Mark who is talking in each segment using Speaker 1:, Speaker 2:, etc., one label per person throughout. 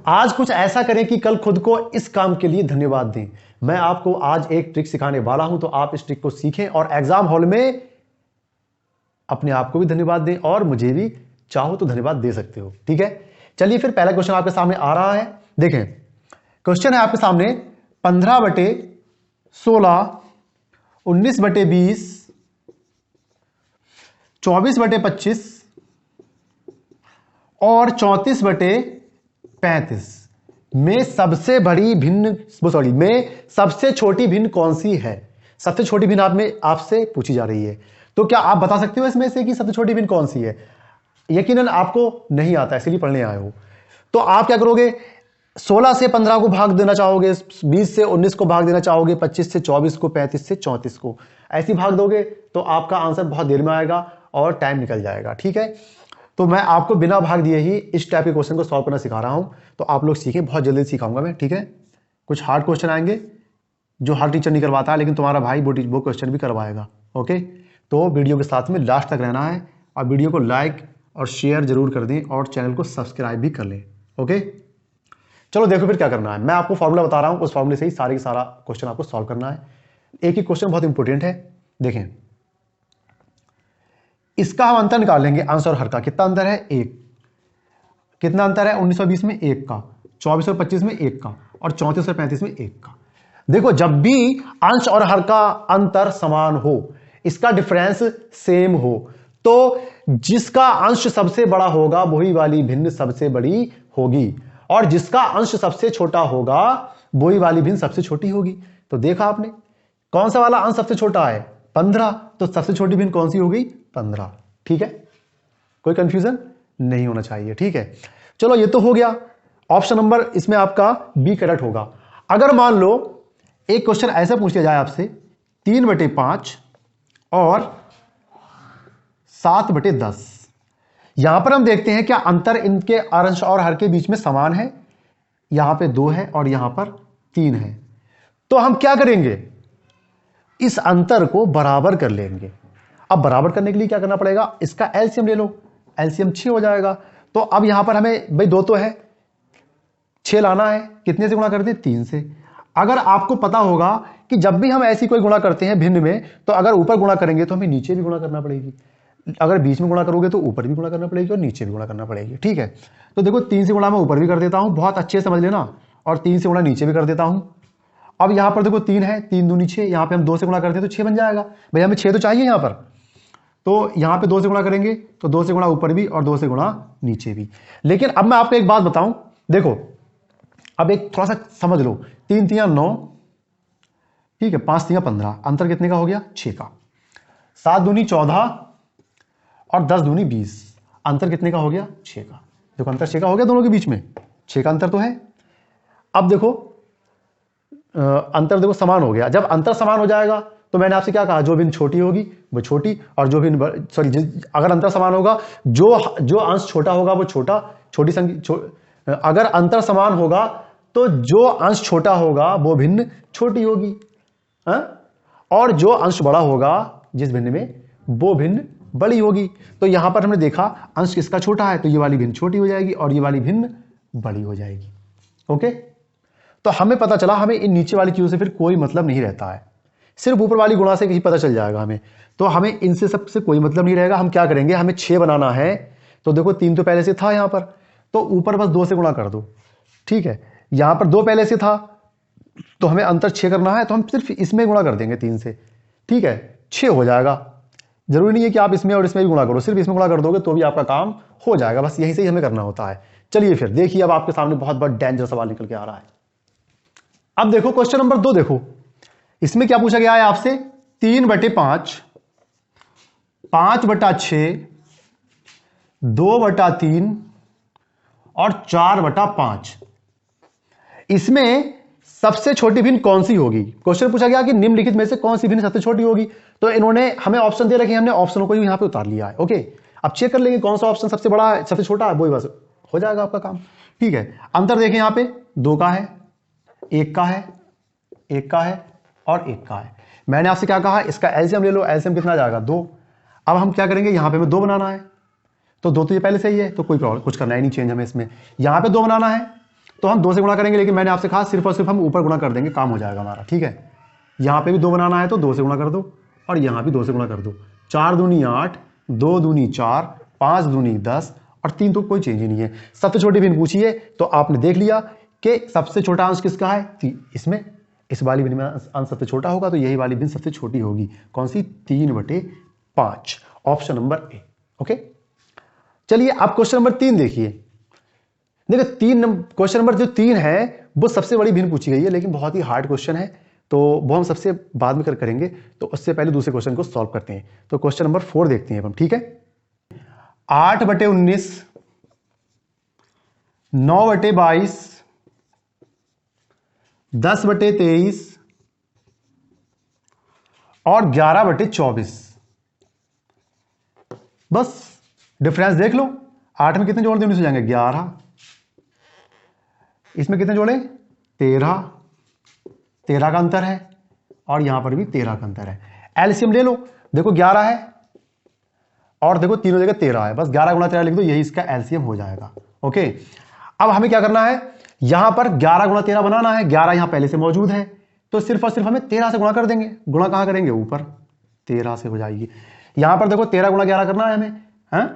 Speaker 1: आज कुछ ऐसा करें कि कल खुद को इस काम के लिए धन्यवाद दें। मैं आपको आज एक ट्रिक सिखाने वाला हूं, तो आप इस ट्रिक को सीखें और एग्जाम हॉल में अपने आप को भी धन्यवाद दें और मुझे भी चाहो तो धन्यवाद दे सकते हो। ठीक है, चलिए फिर पहला क्वेश्चन आपके सामने आ रहा है। देखें, क्वेश्चन है आपके सामने 15/16, 19/20, 24/25 और 34/35 में सबसे बड़ी भिन्न में सबसे छोटी भिन्न कौन सी है? सबसे छोटी भिन्न आपसे पूछी जा रही है। तो क्या आप बता सकते हो इसमें से कि सबसे छोटी भिन्न कौन सी है? यकीनन आपको नहीं आता, इसलिए पढ़ने आए हो। तो आप क्या करोगे? 16 से 15 को भाग देना चाहोगे, 20 से 19 को भाग देना चाहोगे, 25 से 24 को, 35 से 34 को, ऐसी भाग दोगे तो आपका आंसर बहुत देर में आएगा और टाइम निकल जाएगा। ठीक है, तो मैं आपको बिना भाग दिए ही इस टाइप के क्वेश्चन को सॉल्व करना सिखा रहा हूं, तो आप लोग सीखें, बहुत जल्दी सिखाऊंगा मैं। ठीक है, कुछ हार्ड क्वेश्चन आएंगे जो हर टीचर नहीं करवाता है, लेकिन तुम्हारा भाई वो क्वेश्चन भी करवाएगा। ओके, तो वीडियो के साथ में लास्ट तक रहना है और वीडियो को लाइक और शेयर जरूर कर दें और चैनल को सब्सक्राइब भी कर लें। ओके, चलो देखो फिर क्या करना है। मैं आपको फॉर्मूला बता रहा हूं, उस फॉर्मूले से ही सारे के सारा क्वेश्चन आपको सॉल्व करना है। एक ही क्वेश्चन बहुत इंपॉर्टेंट है। देखें, इसका हम अंतर निकालेंगे, अंश और हर का। कितना अंतर है? 1। कितना अंतर है? 1920 में 1 का, 2425 में 1 का और 3435 में 1 का। देखो, जब भी अंश और हर का अंतर समान हो, इसका डिफरेंस सेम हो, तो जिसका अंश सबसे बड़ा होगा वही वाली भिन्न सबसे बड़ी होगी और जिसका अंश सबसे छोटा होगा वही वाली भिन्न सबसे छोटी होगी। तो देखा आपने, कौन सा वाला अंश सबसे छोटा है? 15, तो सबसे छोटी भिन्न कौन सी होगी? 15। ठीक है, कोई कंफ्यूजन नहीं होना चाहिए। ठीक है, चलो ये तो हो गया। ऑप्शन नंबर इसमें आपका बी करेक्ट होगा। अगर मान लो एक क्वेश्चन ऐसा पूछ लिया जाए आपसे, 3/5 और 7/10, यहां पर हम देखते हैं क्या अंतर इनके अंश और हर के बीच में समान है? यहां पे 2 है और यहां पर 3 है। तो हम क्या करेंगे? इस अंतर को बराबर कर लेंगे। अब बराबर करने के लिए क्या करना पड़ेगा? इसका एलसीएम ले लो, एलसीएम 6 हो जाएगा। तो अब यहां पर हमें भाई 2 तो है, 6 लाना है। कितने से गुणा करते हैं? 3 से। अगर आपको पता होगा कि जब भी हम ऐसी कोई गुणा करते हैं भिन्न में, तो अगर ऊपर गुणा करेंगे तो हमें नीचे भी गुणा करना पड़ेगी, अगर बीच में गुणा करोगे तो ऊपर भी गुणा करना पड़ेगी और नीचे भी गुणा करना पड़ेगी। ठीक है, तो देखो 3 से गुणा मैं ऊपर भी कर देता हूं, बहुत अच्छे से समझ लेना, और 3 से गुणा नीचे भी कर देता हूं। अब यहां पर देखो 3 है, 3 दूनी 6, यहां पे हम 2 से गुणा करते हैं तो 6 बन जाएगा। भैया हमें 6 तो चाहिए यहां पर, तो यहां पे 2 से गुणा करेंगे तो 2 से गुणा ऊपर भी और 2 से गुणा नीचे भी। लेकिन अब मैं आपको एक बात बताऊं, देखो अब एक थोड़ा सा समझ लो, 3 3 9, ठीक है, 5 3 15, अंतर कितने का हो गया? 6 का। 7 दूनी 14 और 10 दूनी 20, अंतर कितने का हो गया? 6 का। देखो अंतर 6 का हो गया दोनों के बीच में, 6 का अंतर तो है। अब देखो अंतर देखो समान हो गया। जब अंतर समान हो जाएगा तो मैंने आपसे क्या कहा? जो भिन्न छोटी होगी वो छोटी, और जो भिन्न अगर अंतर समान होगा, जो अंश छोटा होगा वो छोटा, छोटी संख्या अगर अंतर समान होगा तो जो अंश छोटा होगा वो भिन्न छोटी होगी, और जो अंश बड़ा होगा जिस भिन्न में, वो भिन्न बड़ी होगी। तो यहां पर हमने देखा अंश किसका छोटा है, तो ये वाली भिन्न छोटी हो जाएगी और ये वाली भिन्न बड़ी हो जाएगी। ओके, तो हमें पता चला हमें इन नीचे वाली चीजों से फिर कोई मतलब नहीं रहता है, सिर्फ ऊपर वाली गुणा से ही पता चल जाएगा हमें। तो हमें इनसे सबसे कोई मतलब नहीं रहेगा। हम क्या करेंगे? हमें 6 बनाना है, तो देखो 3 तो पहले से था यहां पर, तो ऊपर बस 2 से गुणा कर दो। ठीक है, यहां पर 2 पहले से था तो हमें अंतर 6 करना है, तो हम सिर्फ इसमें गुणा कर देंगे 3 से। ठीक है, 6 हो जाएगा। जरूरी नहीं है कि आप इसमें और इसमें भी गुणा करो, सिर्फ इसमें गुणा कर दोगे तो भी आपका काम हो जाएगा। बस यहीं से ही हमें करना होता है। चलिए फिर देखिए, अब आपके सामने बहुत बड़ा डेंजर सवाल निकल के आ रहा है। अब देखो क्वेश्चन नंबर 2, देखो इसमें क्या पूछा गया है आपसे? 3/5, 5/6, 2/3 और 4/5, इसमें सबसे छोटी भिन्न कौन सी होगी? क्वेश्चन पूछा गया कि निम्नलिखित में से कौन सी भिन्न सबसे छोटी होगी। तो इन्होंने हमें ऑप्शन दे रखे, हमने ऑप्शनों को यहां पे उतार लिया है। ओके, अब चेक कर लेंगे कौन सा ऑप्शन सबसे बड़ा है, सबसे छोटा है, वही बस हो जाएगा आपका काम। ठीक है, अंतर देखें, यहां पे 2 का है, 1 का है, 1 का है और 1 का है। मैंने आपसे क्या कहा? इसका एलसीएम ले लो, एलसीएम कितना जाएगा? 2। अब हम क्या करेंगे? यहां पे हमें 2 बनाना है, तो 2 तो ये पहले से ही है, तो कोई प्रॉब्लम कुछ करना ही नहीं, चेंज हमें इसमें। यहां पे 2 बनाना है तो हम 2 से गुणा करेंगे, लेकिन मैंने आपसे कहा सिर्फ और सिर्फ हम ऊपर गुणा कर देंगे, काम हो जाएगा हमारा। ठीक है, यहां पे भी 2 बनाना है तो 2 से गुणा कर दो, और यहां भी 2 से गुणा कर दो। 4 दूनी 8, 2 दूनी 4, 5 दूनी 10, और 3 तो कोई चेंज ही नहीं है। सबसे छोटी भिन्न पूछी है तो आपने देख लिया कि सबसे छोटा अंश किसका है, इसमें इस वाली भिन्न में अंश सबसे छोटा होगा, तो यही वाली भिन्न सबसे छोटी होगी। कौन सी, 3/5, ऑप्शन नंबर ए। ओके, चलिए आप क्वेश्चन नंबर 3 देखिए। देखिए क्वेश्चन नंबर जो 3 है वो सबसे बड़ी भिन्न पूछी गई है, लेकिन बहुत ही हार्ड क्वेश्चन है, तो वो हम सबसे बाद में करेंगे। तो उससे पहले दूसरे क्वेश्चन को सॉल्व करते हैं। तो क्वेश्चन नंबर 4 देखते हैं हम। ठीक है, 8/19, 9/22, 10/23 और 11/24। बस डिफरेंस देख लो। 8 में कितने जोड़ दें, 19 हो जाएंगे 11, इसमें कितने जोड़े 13, 13 का अंतर है, और यहां पर भी 13 का अंतर है। एलसीएम ले लो, देखो 11 है और देखो तीनों जगह 13 है, बस 11 गुणा 13 लिख दो, यही इसका एलसीएम हो जाएगा। ओके, अब हमें क्या करना है, यहां पर 11 गुणा 13 बनाना है। 11 यहां पहले से मौजूद है, तो सिर्फ और सिर्फ हमें 13 से गुणा कर देंगे। गुणा कहां करेंगे, ऊपर 13 से हो जाएगी। यहां पर देखो 13 गुणा 11 करना है हमें, है?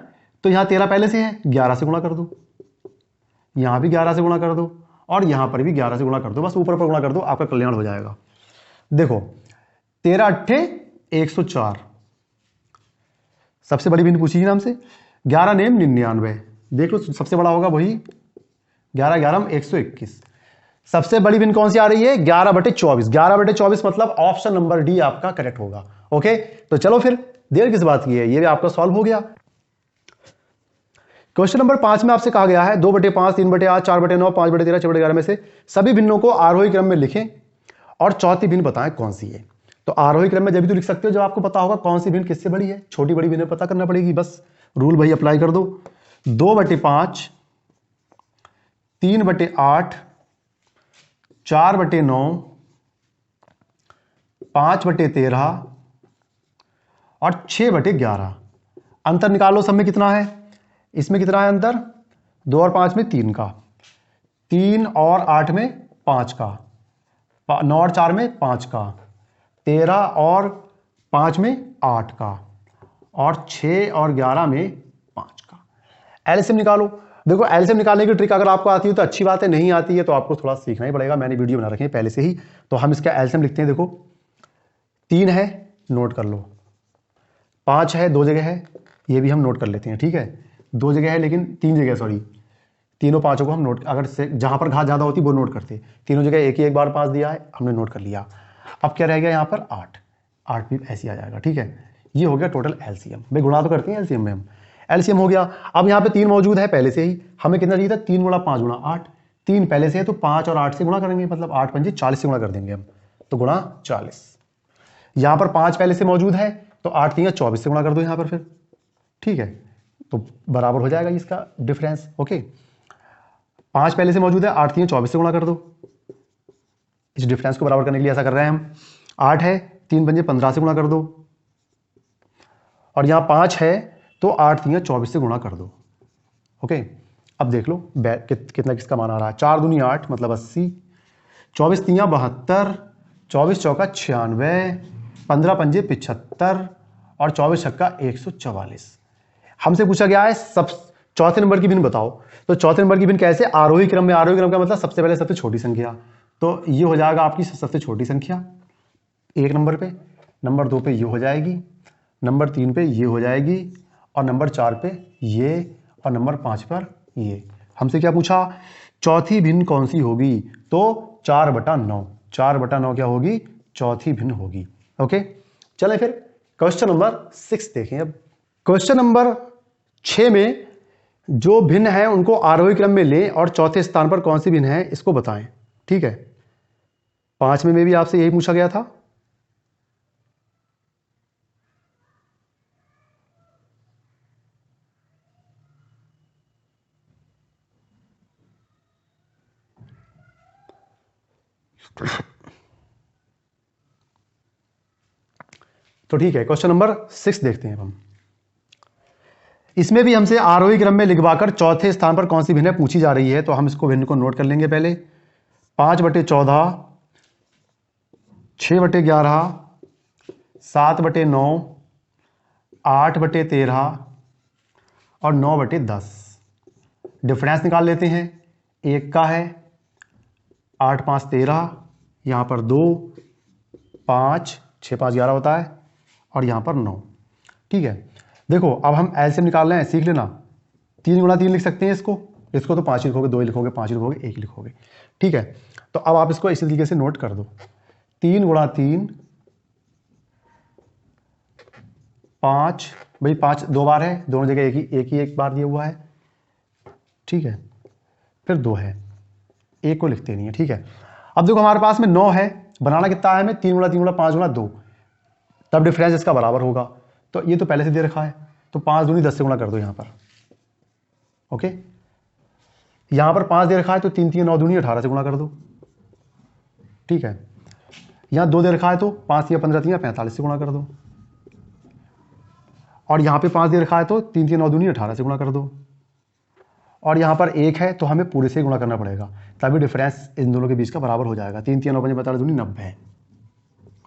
Speaker 1: तो यहां 13 पहले से है, 11 से गुणा कर दो, यहां भी 11 से गुणा कर दो, और यहां पर भी 11 से गुणा कर दो, बस ऊपर पर गुणा कर दो, आपका कल्याण हो जाएगा। देखो 13 अट्ठे 104, सबसे बड़ी भिन्न पूछी है हमसे। 11 नेम 99, देख लो सबसे बड़ा होगा वही, 11 11 121। सबसे बड़ी भिन्न कौन सी आ रही है, 11/24। 11/24 मतलब ऑप्शन नंबर डी आपका करेक्ट होगा। ओके, तो चलो फिर देर किस बात की है, ये भी आपका सॉल्व हो गया। क्वेश्चन नंबर 5 में आपसे कहा गया है 2/5, 3/8, 4/9, 5/13, 6/11 में से सभी भिन्नों को आरोही क्रम में लिखें और चौथी भिन्न बताएं कौन सी है। तो आरोही क्रम में जब भी तो लिख सकते हो जब आपको पता होगा कौन सी भिन्न किससे बड़ी है, छोटी बड़ी भिन्न पता करना पड़ेगी, बस रूल भाई अप्लाई कर दो। 2/5, 3/8, 4/9, 5/13 और 6/11। अंतर निकालो, सब में कितना है, इसमें कितना है अंतर, 2 और 5 में 3 का, 3 और 8 में 5 का, 9 और 4 में 5 का, 13 और 5 में 8 का, और 6 और 11 में 5 का। एलसीएम निकालो। देखो एलसीएम निकालने की ट्रिक अगर आपको आती है तो अच्छी बात है, नहीं आती है तो आपको थोड़ा सीखना ही पड़ेगा। मैंने वीडियो बना रखी है पहले से ही, तो हम इसका एलसीएम लिखते हैं। देखो 3 है, नोट कर लो, 5 है 2 जगह है, ये भी हम नोट कर लेते हैं। ठीक है, 2 जगह है लेकिन 3 जगह, सॉरी तीनों पांचों को हम नोट, अगर से जहां पर घात ज्यादा होती वो नोट करते, तीनों जगह एक ही एक बार 5 दिया है, हमने नोट कर लिया। अब क्या रह गया यहाँ पर 8, 8 भी ऐसे आ जाएगा। ठीक है, ये हो गया टोटल एलसीएम। भाई गुणा तो करते हैं एलसीएम में हम, एलसीएम हो गया। अब यहाँ पे 3 मौजूद है पहले से ही, हमें कितना चाहिए था, 3 गुणा 5 गुणा 8, 3 पहले से है तो 5 और 8 से गुणा करेंगे, मतलब 8 पंजे 40 से गुणा कर देंगे हम, तो गुणा 40। यहाँ पर 5 पहले से मौजूद है तो 8 3 24 से गुणा कर दो यहाँ पर फिर। ठीक है, तो बराबर हो जाएगा इसका डिफरेंस। ओके, 5 पहले से मौजूद है, 8 3 24 से गुणा कर दो। इस डिफरेंस को बराबर करने के लिए ऐसा कर रहे हैं हम। 8 है, 3 पंजे 15 से गुणा कर दो, और यहां 5 है तो 8 3 24 से गुणा कर दो। ओके, अब देख लो कितना किसका मान आ रहा है। 4 दूनी 8 मतलब 80, 24 3 72, 24 चौका 96, 15 पंजे 75 और 24 छक्का 144। हमसे पूछा गया है सब चौथे नंबर की भिन्न बताओ। तो चौथे नंबर की भिन्न कैसे, आरोही क्रम में। आरोही क्रम का मतलब सबसे पहले सबसे छोटी संख्या, तो ये हो जाएगा आपकी सबसे छोटी संख्या 1 नंबर पे, नंबर 2 पे ये हो जाएगी, नंबर 3 पे ये हो जाएगी, और नंबर 4 पे ये, और नंबर 5 पर ये। हमसे क्या पूछा, चौथी भिन्न कौन सी होगी, तो 4/9। 4/9 क्या होगी, चौथी भिन्न होगी। ओके, चलें फिर क्वेश्चन नंबर 6 देखें। अब क्वेश्चन नंबर 6 में जो भिन्न है उनको आरोही क्रम में लें और चौथे स्थान पर कौन सी भिन्न है इसको बताएं। ठीक है, 5 में भी आपसे यही पूछा गया था। तो ठीक है, क्वेश्चन नंबर 6 देखते हैं हम। इसमें भी हमसे आरोही क्रम में लिखवाकर चौथे स्थान पर कौन सी भिन्न पूछी जा रही है, तो हम इसको भिन्न को नोट कर लेंगे। पहले 5/14, 6/11, 7/9, 8/13 और 9/10। डिफरेंस निकाल लेते हैं। एक का है 8 5 13, यहाँ पर 2 5 6 5 11 होता है और यहाँ पर 9। ठीक है, देखो अब हम एलसीएम निकाल रहे हैं, सीख लेना। 3 गुणा 3 लिख सकते हैं इसको तो 5 लिखोगे, 2 लिखोगे, 5 लिखोगे, 1 लिखोगे। ठीक है, तो अब आप इसको इसी तरीके से नोट कर दो। 3 गुणा 3 5, भाई 5 2 बार है, दोनों जगह एक बार दिया हुआ है। ठीक है, फिर 2 है, 1 को लिखते नहीं है। ठीक है, अब देखो हमारे पास में 9 है, बनाना कितना है हमें? 3 गुणा 3 गुणा 5 गुणा 2, तब डिफरेंस इसका बराबर होगा। तो ये तो पहले से दे रखा है, तो 5 दूनी 10 से गुणा कर दो यहाँ पर। ओके, यहाँ पर 5 दे रखा है तो 3 3 9 दूनी 18 से गुणा कर दो। ठीक है, यहाँ 2 दे रखा है तो 5 या 15 3 45 से गुणा कर दो। और यहाँ पे 5 दे रखा है तो 3 3 9 दूनी 18 से गुणा कर दो। और यहाँ पर 1 है तो हमें पूरे से गुणा करना पड़ेगा, तभी डिफरेंस इन दोनों के बीच का बराबर हो जाएगा। 3 3 9 5 45 दूनी 90।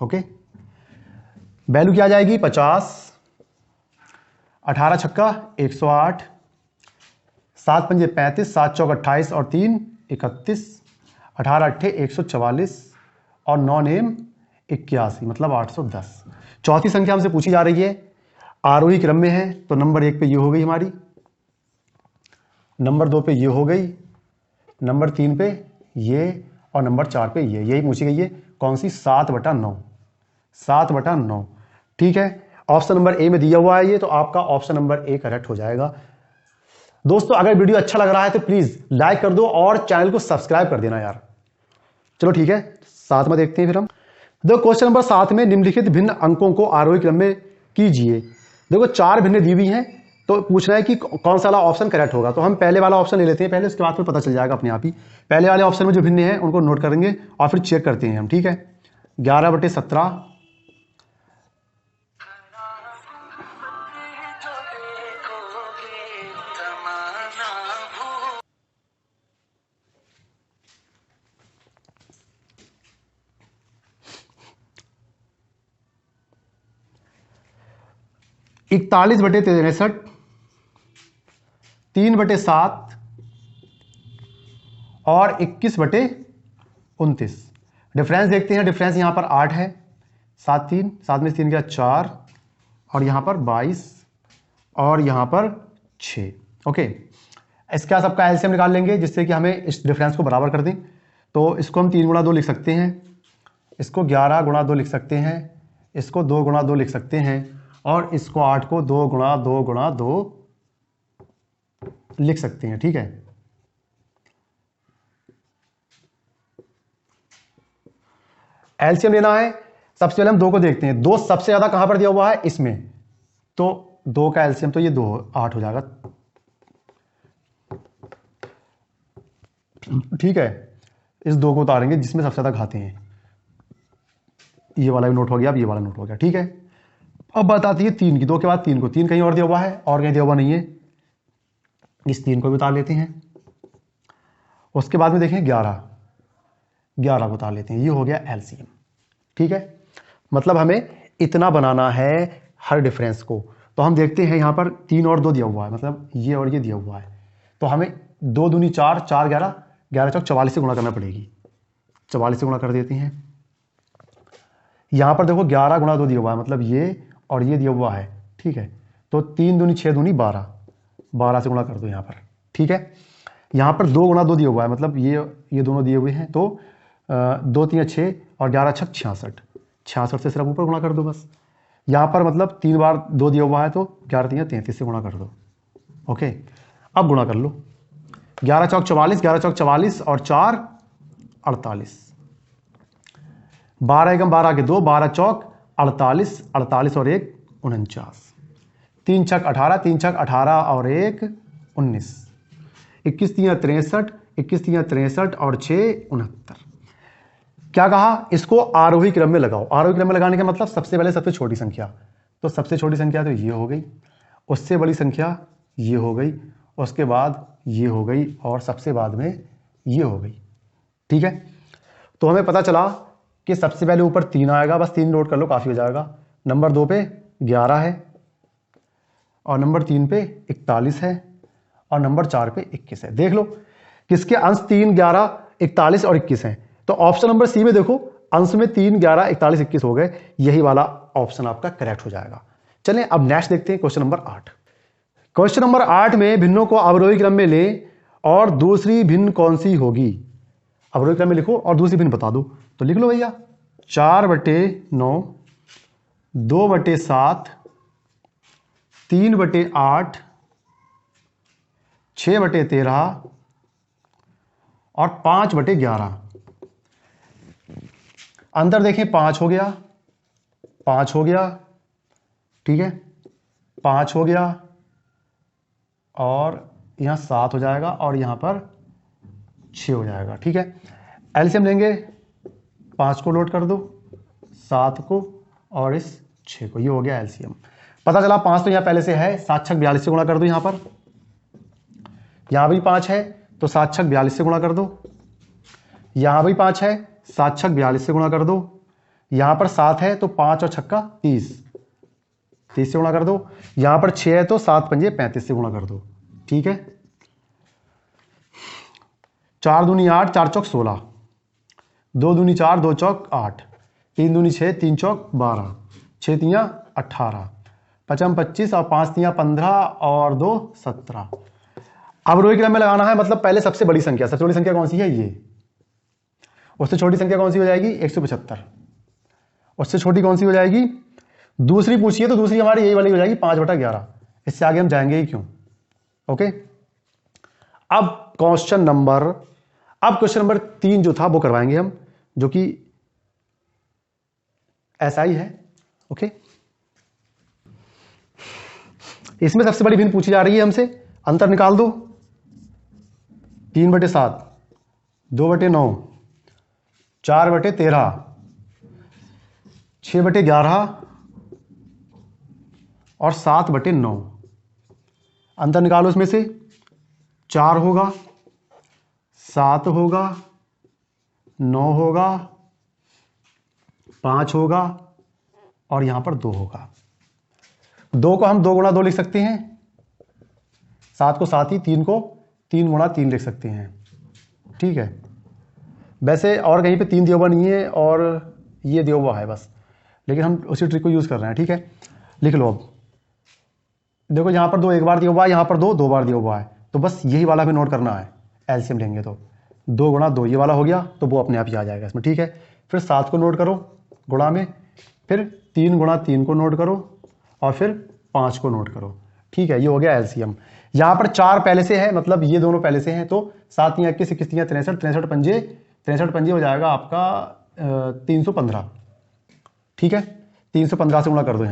Speaker 1: ओके, वैल्यू क्या आ जाएगी? 50, 18 छक्का 108, 7 पंजे 35, 7 चौक 28 और 3 31, 18 अट्ठे 144 और 9 नेम 81, मतलब 810। चौथी संख्या हमसे पूछी जा रही है, आरोही क्रम में है, तो नंबर 1 पे ये हो गई हमारी, नंबर 2 पे ये हो गई, नंबर 3 पे ये और नंबर 4 पे ये, यही पूछी गई है। कौन सी? 7/9, 7/9। ठीक है, ऑप्शन नंबर ए में दिया हुआ है ये, तो आपका ऑप्शन नंबर ए करेक्ट हो जाएगा। दोस्तों अगर वीडियो अच्छा लग रहा है तो प्लीज लाइक कर दो और चैनल को सब्सक्राइब कर देना यार। चलो ठीक है, 7 में देखते हैं फिर हम। देखो क्वेश्चन नंबर 7 में निम्नलिखित भिन्न अंकों को आरोही क्रम में कीजिए। देखो 4 भिन्न दी हुई हैं, तो पूछना है कि कौन सा वाला ऑप्शन करेक्ट होगा। तो हम पहले वाला ऑप्शन ले लेते हैं पहले, उसके बाद फिर पता चल जाएगा अपने आप ही। पहले वाले ऑप्शन में जो भिन्न है उनको नोट करेंगे और फिर चेक करते हैं हम। ठीक है, 11/17, 41/63, 3/7 और 21/29। डिफरेंस देखते हैं। डिफरेंस यहां पर 8 है, 7 3 7 में 3 गया 4 और यहां पर 22 और यहां पर 6। ओके, इसका सबका एलसीएम निकाल लेंगे जिससे कि हमें इस डिफरेंस को बराबर कर दें। तो इसको हम 3 गुणा 2 लिख सकते हैं, इसको 11 गुणा 2 लिख सकते हैं, इसको 2 गुणा 2 लिख सकते हैं और इसको 8 को 2 गुणा 2 गुणा 2 लिख सकते हैं। ठीक है, एलसीएम लेना है। सबसे पहले हम 2 को देखते हैं। 2 सबसे ज्यादा कहां पर दिया हुआ है? इसमें, तो 2 का एलसीएम तो ये 2 8 हो जाएगा। ठीक है, इस 2 को उतारेंगे जिसमें सबसे ज्यादा घाते हैं। ये वाला भी नोट हो गया, अब ये वाला नोट हो गया। ठीक है, अब बात आती है 3 की। 2 के बाद 3 को, 3 कहीं और दिया हुआ है और कहीं दिया हुआ नहीं है, इस 3 को भी उतार लेते हैं। उसके बाद में देखें 11 को उतार लेते हैं, ये हो गया एलसीएम। ठीक है, मतलब हमें इतना बनाना है हर डिफरेंस को। तो हम देखते हैं यहां पर 3 और 2 दिया हुआ है, मतलब ये और ये दिया हुआ है, तो हमें 2 दूनी 4, 4 11, 11 चौक 44 से गुणा करना पड़ेगी। 44 से गुणा कर देते हैं। यहां पर देखो 11 गुणा 2 दिया हुआ है, मतलब ये और ये दिया हुआ है। ठीक है, तो 3 दूनी 6 दूनी 12, 12 से गुणा कर दो यहां पर। ठीक है, यहां पर 2 गुणा 2 दिया हुआ है, मतलब ये दोनों दिए हुए हैं, तो 2 3 6 और 11 6 66, 66 से सिर्फ ऊपर गुणा कर दो बस। यहां पर मतलब 3 बार 2 दिया हुआ है, तो 11 3 33 से गुणा कर दो। ओके, अब गुणा कर लो। 11 चौक 44, 11 चौक 44 और 4 48, 12 एकम 12 के 2, 12 चौक 48, 48 और 1 49, 3 छक 18, 3 छक 18 और 1 19, 21 3 63, 21 3 63 और 6 69। क्या कहा? इसको आरोही क्रम में लगाओ। आरोही क्रम में लगाने का मतलब सबसे पहले सबसे छोटी संख्या, तो सबसे छोटी संख्या तो ये हो गई, उससे बड़ी संख्या ये हो गई, उसके बाद ये हो गई और सबसे बाद में ये हो गई। ठीक है, तो हमें पता चला कि सबसे पहले ऊपर 3 आएगा, बस 3 नोट कर लो काफ़ी हो जाएगा। नंबर 2 पे 11 है और नंबर 3 पे 41 है और नंबर 4 पे 21 है। देख लो किसके अंश 3, 11, 41 और 21 हैं। तो ऑप्शन नंबर सी में देखो अंश में 3, 11, 41, 21 हो गए, यही वाला ऑप्शन आपका करेक्ट हो जाएगा। चलें अब नेक्स्ट देखते हैं क्वेश्चन नंबर 8। क्वेश्चन नंबर 8 में भिन्नों को अवरोही क्रम में ले और दूसरी भिन्न कौन सी होगी। अवरोही क्रम में लिखो और दूसरी भिन्न बता दो। तो लिख लो भैया 4/9, 2/7, 3/8, 6/13 और 5/11। अंतर देखें 5 हो गया, 5 हो गया, ठीक है, 5 हो गया और यहां 7 हो जाएगा और यहां पर 6 हो जाएगा। ठीक है, एलसीएम लेंगे, 5 को नोट कर दो, 7 को और इस 6 को, ये हो गया एलसीएम। पता चला 5 तो यहां पहले से है, 7 छक 42 से गुणा कर दो। यहां पर यहां भी 5 है तो 7 छक 42 से गुणा कर दो, यहां भी 5 है, 7 छक 42 से गुणा कर दो, यहां पर 7 है तो 5 और छक्का 30 से गुणा कर दो, यहां पर 6 है तो 7 पंजे 35 से गुणा कर दो। ठीक है, 4 दूनी 8, 4 चौक 16, 2 दूनी 4, 2 चौक 8, 3 दूनी 6, 3 चौक 12, 6 तियां 18, 5 25 और 5 तियां 15 और 2 17। अब रोही क्रम में लगाना है, मतलब पहले सबसे बड़ी संख्या, सबसे बड़ी संख्या कौन सी है ये, उससे छोटी संख्या कौन सी हो जाएगी 175, उससे छोटी कौन सी हो जाएगी, दूसरी पूछिए तो दूसरी हमारी यही वाली हो जाएगी 5/11, इससे आगे हम जाएंगे ही क्यों। ओके, अब क्वेश्चन नंबर 3 जो था वो करवाएंगे हम, जो कि ऐसा ही है। ओके, इसमें सबसे बड़ी भिन्न पूछी जा रही है हमसे, अंतर निकाल दो, 3/7, 2/9, 4/13, 6/11 और 7/9। अंतर निकालो इसमें से, 4 होगा, 7 होगा, 9 होगा, 5 होगा और यहां पर 2 होगा। 2 को हम 2 गुणा 2 लिख सकते हैं, 7 को 7 ही, 3 को 3 गुणा 3 लिख सकते हैं। ठीक है, वैसे और कहीं पे 3 दिया हुआ नहीं है और ये दिया हुआ है बस, लेकिन हम उसी ट्रिक को यूज कर रहे हैं। ठीक है, लिख लो। अब देखो यहां पर 2 एक बार दिया हुआ है, यहां पर 2 2 बार दिया हुआ है, तो बस यही वाला हमें नोट करना है। एलसीएम लेंगे तो 2 गुणा 2 ये वाला हो गया, तो वो अपने आप ही आ जाएगा इसमें। ठीक है, फिर 7 को नोट करो गुणा में, फिर 3 गुणा 3 को नोट करो और फिर 5 को नोट करो। ठीक है, ये हो गया एलसीएम। यहां पर 4 पहले से है, मतलब ये दोनों पहले से हैं, तो 7 या 21, 21 या 63, 63 पंजे हो जाएगा आपका 315। ठीक है, 315 से गुणा कर दो।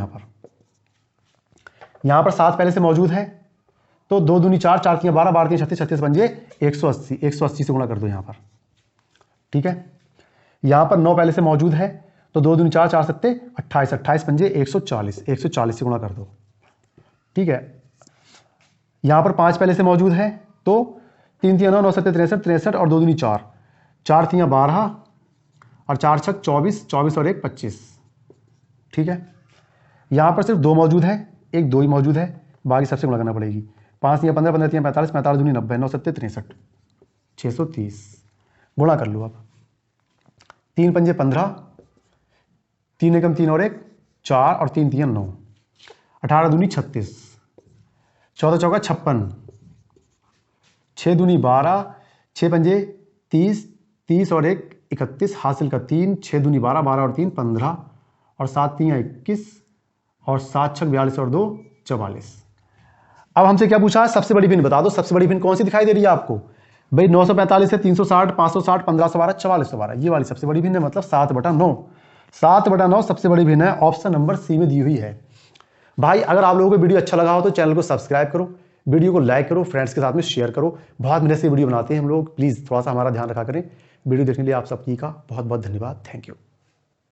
Speaker 1: यहां पर 7 पहले से मौजूद है, तो 2 दूनी 4, 4 तियां 12, 12 तियां 36, 36 पंजे 180, 180 से गुणा कर दो यहां पर। ठीक है, यहां पर 9 पहले से मौजूद है, तो 2 दूनी 4, 4 सत्ते 28, 28 पंजे 140, 140 से गुणा कर दो। ठीक है, यहां पर 5 पहले से मौजूद है, तो 3 तियां 9, 9 सत्ते 63, 63 और 2 दूनी 4, 4 तियां 12 और 4 छक 24, 24 और 1 25। ठीक है, यहां पर सिर्फ 2 मौजूद है, एक 2 ही मौजूद है, बाकी सबसे गुणा करना पड़ेगी। 5 तियां 15, 15 तियां 45, 45 दूनी 90, 9 सत्ते 63, 630। गुणा कर लो अब, 3 पंजे 15, 3 एकम 3 और 1 4 और 3 तियां 9, 18 दूनी 36, 14 चौका 56, 6 दूनी 12, 6 पंजे 30, 30 और 1 31, हासिल का 3, 6 दूनी 12, 12 और 3 15 और 7 तियां 21 और 7 छक 42 और 2 44। अब हमसे क्या पूछा है, सबसे बड़ी भिन्न बता दो। सबसे बड़ी भिन्न कौन सी दिखाई दे रही है आपको भाई, 945 से 360, 560, 1512, 4412, ये वाली सबसे बड़ी भिन्न है, मतलब 7/9। 7/9 सबसे बड़ी भिन्न है, ऑप्शन नंबर सी में दी हुई है। भाई अगर आप लोगों को वीडियो अच्छा लगा हो तो चैनल को सब्सक्राइब करो, वीडियो को लाइक करो, फ्रेंड्स के साथ में शेयर करो। बहुत मेहनत से वीडियो बनाते हैं हम लोग, प्लीज थोड़ा सा हमारा ध्यान रखा करें। वीडियो देखने के लिए आप सबकी का बहुत बहुत धन्यवाद। Thank you.